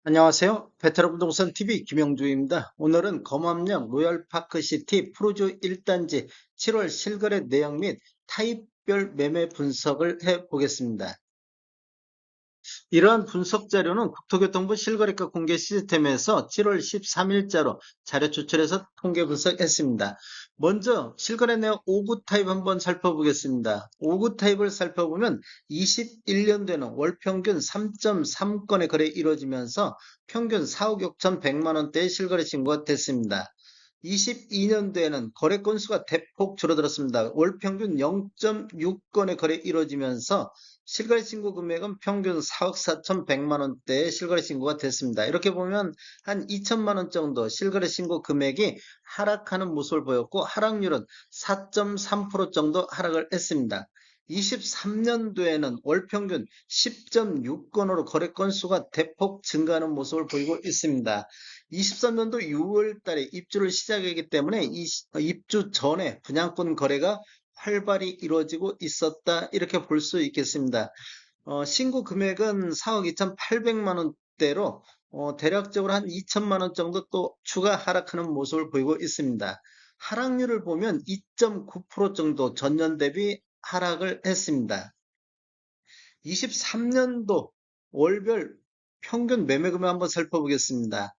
안녕하세요. 베테랑 부동산 TV 김영주입니다. 오늘은 검암역 로얄파크시티 프루주 1단지 7월 실거래 내역 및 타입별 매매 분석을 해 보겠습니다. 이러한 분석 자료는 국토교통부 실거래가 공개 시스템에서 7월 13일자로 자료 추출해서 통계 분석했습니다. 먼저 실거래 내역 5구 타입 한번 살펴보겠습니다. 5구 타입을 살펴보면 21년도에는 월 평균 3.3건의 거래 이루어지면서 평균 4억 6천100만 원대의 실거래 신고가 됐습니다. 22년도에는 거래 건수가 대폭 줄어들었습니다. 월 평균 0.6건의 거래 이루어지면서 실거래 신고 금액은 평균 4억 4천100만 원대의 실거래 신고가 됐습니다. 이렇게 보면 한 2천만 원 정도 실거래 신고 금액이 하락하는 모습을 보였고 하락률은 4.3% 정도 하락을 했습니다. 23년도에는 월 평균 10.6건으로 거래 건수가 대폭 증가하는 모습을 보이고 있습니다. 23년도 6월 달에 입주를 시작했기 때문에 입주 전에 분양권 거래가 활발히 이루어지고 있었다 이렇게 볼 수 있겠습니다. 신고 금액은 4억 2,800만 원대로 대략적으로 한 2천만 원 정도 또 추가 하락하는 모습을 보이고 있습니다. 하락률을 보면 2.9% 정도 전년 대비 하락을 했습니다. 23년도 월별 평균 매매 금액 한번 살펴보겠습니다.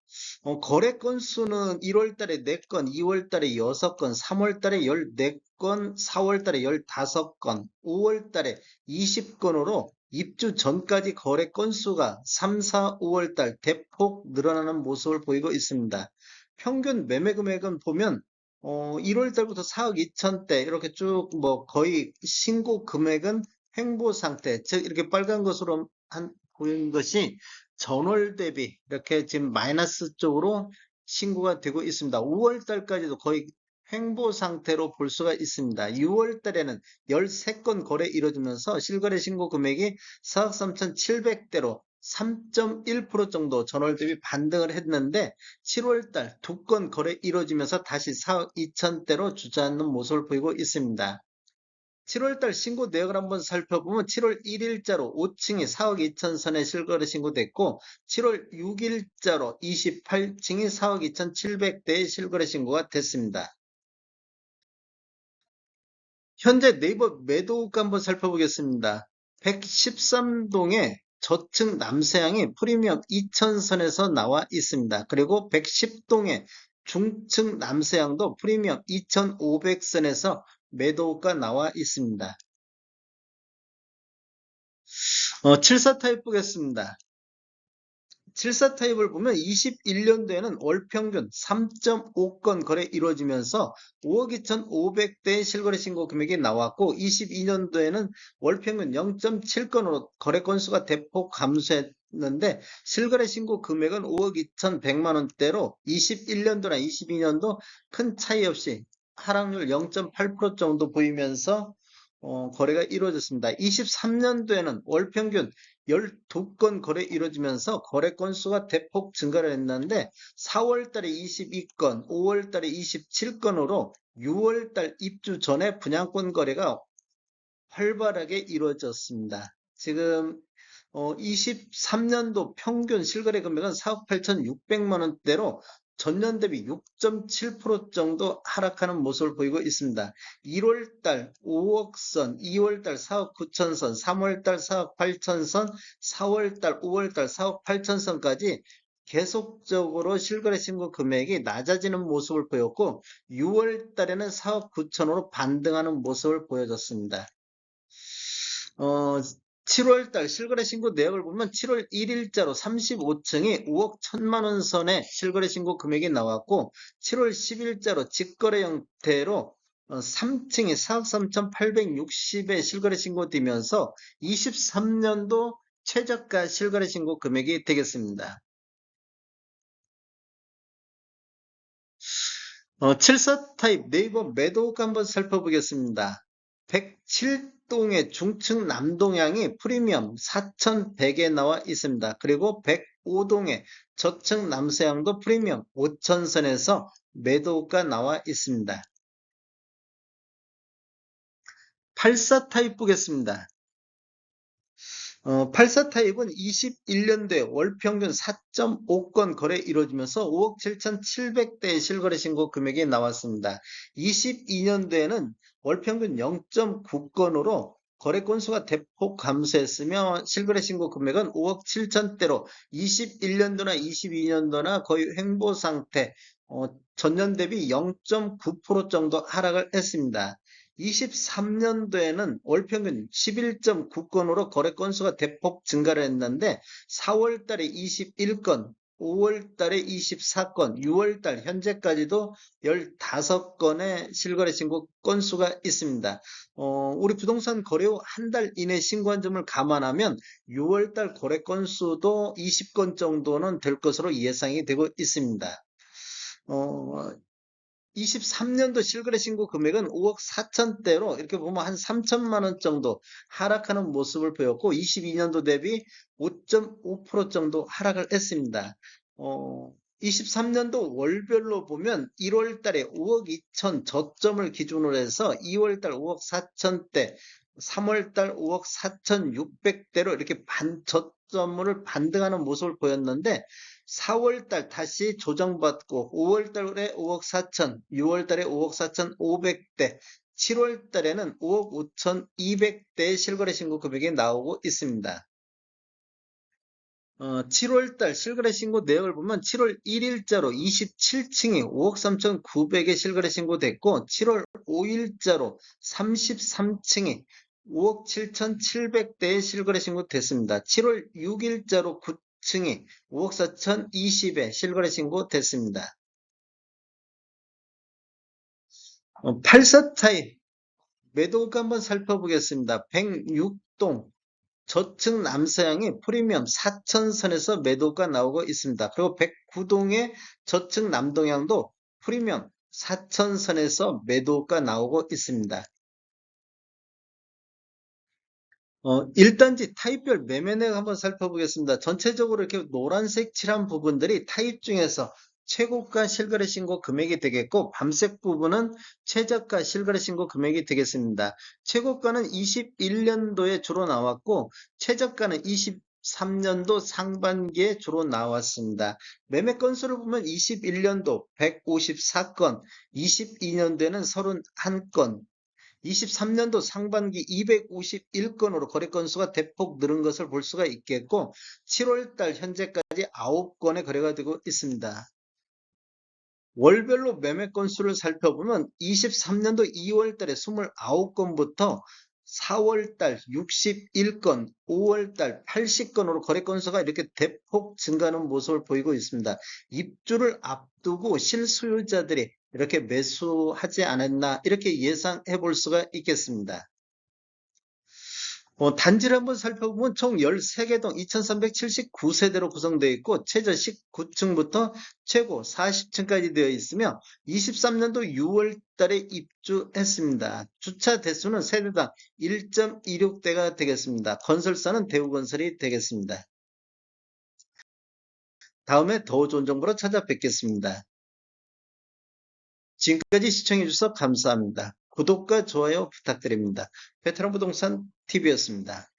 거래 건수는 1월 달에 4건, 2월 달에 6건, 3월 달에 14건, 4월 달에 15건, 5월 달에 20건으로 입주 전까지 거래 건수가 3, 4, 5월 달 대폭 늘어나는 모습을 보이고 있습니다. 평균 매매 금액은 보면 1월 달부터 4억 2천대 이렇게 쭉 뭐 거의 신고 금액은 횡보 상태, 즉 이렇게 빨간 것으로 보이는 것이 전월 대비 이렇게 지금 마이너스 쪽으로 신고가 되고 있습니다. 5월 달까지도 거의 횡보 상태로 볼 수가 있습니다. 6월 달에는 13건 거래 이루어지면서 실거래 신고 금액이 4억 3,700대로 3.1% 정도 전월 대비 반등을 했는데 7월 달 2건 거래 이루어지면서 다시 4억 2천대로 주저앉는 모습을 보이고 있습니다. 7월달 신고 내역을 한번 살펴보면 7월 1일자로 5층이 4억 2천 선에 실거래 신고됐고 7월 6일자로 28층이 4억 2,700대의 실거래 신고가 됐습니다. 현재 네이버 매도가 한번 살펴보겠습니다. 113동의 저층 남서향이 프리미엄 2,000선에서 나와 있습니다. 그리고 110동의 중층 남서향도 프리미엄 2,500선에서 매도가 나와 있습니다. 74 타입 보겠습니다. 74 타입을 보면 21년도에는 월 평균 3.5건 거래 이루어지면서 5억 2,500대의 실거래 신고 금액이 나왔고 22년도에는 월 평균 0.7건으로 거래 건수가 대폭 감소했는데 실거래 신고 금액은 5억 2,100만 원대로 21년도나 22년도 큰 차이 없이 하락률 0.8% 정도 보이면서 거래가 이루어졌습니다. 23년도에는 월 평균 12건 거래 이루어지면서 거래 건수가 대폭 증가를 했는데 4월 달에 22건, 5월 달에 27건으로 6월 달 입주 전에 분양권 거래가 활발하게 이루어졌습니다. 지금 23년도 평균 실거래 금액은 4억 8,600만 원대로 전년 대비 6.7% 정도 하락하는 모습을 보이고 있습니다. 1월달 5억 선, 2월달 4억 9천 선, 3월달 4억 8천 선, 4월달, 5월달 4억 8천 선까지 계속적으로 실거래 신고 금액이 낮아지는 모습을 보였고 6월달에는 4억 9천으로 반등하는 모습을 보여줬습니다. 7월 달 실거래 신고 내역을 보면 7월 1일자로 35층이 5억 1천만 원 선에 실거래 신고 금액이 나왔고 7월 10일자로 직거래 형태로 3층이 4억 3,860에 실거래 신고되면서 23년도 최저가 실거래 신고 금액이 되겠습니다. 74 타입 네이버 매도가 한번 살펴보겠습니다. 107동의 중층 남동향이 프리미엄 4,100에 나와 있습니다. 그리고 105동의 저층 남서향도 프리미엄 5,000선에서 매도가 나와 있습니다. 84 타입 보겠습니다. 84 타입은 21년도에 월 평균 4.5건 거래 이루어지면서 5억 7,700대의 실거래 신고 금액이 나왔습니다. 22년도에는 월 평균 0.9건으로 거래 건수가 대폭 감소했으며 실거래 신고 금액은 5억 7천대로 21년도나 22년도나 거의 횡보 상태, 전년 대비 0.9% 정도 하락을 했습니다. 23년도에는 월 평균 11.9건으로 거래 건수가 대폭 증가를 했는데 4월 달에 21건, 5월 달에 24건, 6월 달 현재까지도 15건의 실거래 신고 건수가 있습니다. 우리 부동산 거래 후 한 달 이내 신고한 점을 감안하면 6월 달 거래 건수도 20건 정도는 될 것으로 예상이 되고 있습니다. 23년도 실거래 신고 금액은 5억 4천대로 이렇게 보면 한 3천만 원 정도 하락하는 모습을 보였고 22년도 대비 5.5% 정도 하락을 했습니다. 23년도 월별로 보면 1월 달에 5억 2천 저점을 기준으로 해서 2월 달 5억 4천대, 3월 달 5억 4,600대로 이렇게 저점을 반등하는 모습을 보였는데 4월 달 다시 조정받고 5월 달에 5억 4천, 6월 달에 5억 4,500대, 7월 달에는 5억 5,200대의 실거래 신고 금액이 나오고 있습니다. 7월 달 실거래 신고 내역을 보면 7월 1일자로 27층이 5억 3,900에 실거래 신고됐고 7월 5일자로 33층이 5억 7,700대에 실거래 신고됐습니다. 7월 6일자로 9층이 5억 4,020에 실거래 신고됐습니다. 84 타입 매도가 한번 살펴보겠습니다. 106동 저층 남서향의 프리미엄 4천선에서 매도가 나오고 있습니다. 그리고 109동의 저층 남동향도 프리미엄 4천선에서 매도가 나오고 있습니다. 1단지 타입별 매매 내역 한번 살펴보겠습니다. 전체적으로 이렇게 노란색 칠한 부분들이 타입 중에서 최고가 실거래 신고 금액이 되겠고 밤색 부분은 최저가 실거래 신고 금액이 되겠습니다. 최고가는 21년도에 주로 나왔고 최저가는 23년도 상반기에 주로 나왔습니다. 매매 건수를 보면 21년도 154건, 22년도에는 31건, 23년도 상반기 251건으로 거래 건수가 대폭 늘은 것을 볼 수가 있겠고 7월 달 현재까지 9건의 거래가 되고 있습니다. 월별로 매매 건수를 살펴보면 23년도 2월 달에 29건부터 4월 달 61건, 5월 달 80건으로 거래 건수가 이렇게 대폭 증가하는 모습을 보이고 있습니다. 입주를 앞두고 실소유자들이 이렇게 매수하지 않았나 이렇게 예상해 볼 수가 있겠습니다. 단지를 한번 살펴보면 총 13개동 2379세대로 구성되어 있고 최저 19층부터 최고 40층까지 되어 있으며 23년도 6월 달에 입주했습니다. 주차 대수는 세대당 1.26대가 되겠습니다. 건설사는 대우건설이 되겠습니다. 다음에 더 좋은 정보로 찾아뵙겠습니다. 지금까지 시청해주셔서 감사합니다. 구독과 좋아요 부탁드립니다. 베테랑 부동산 TV였습니다.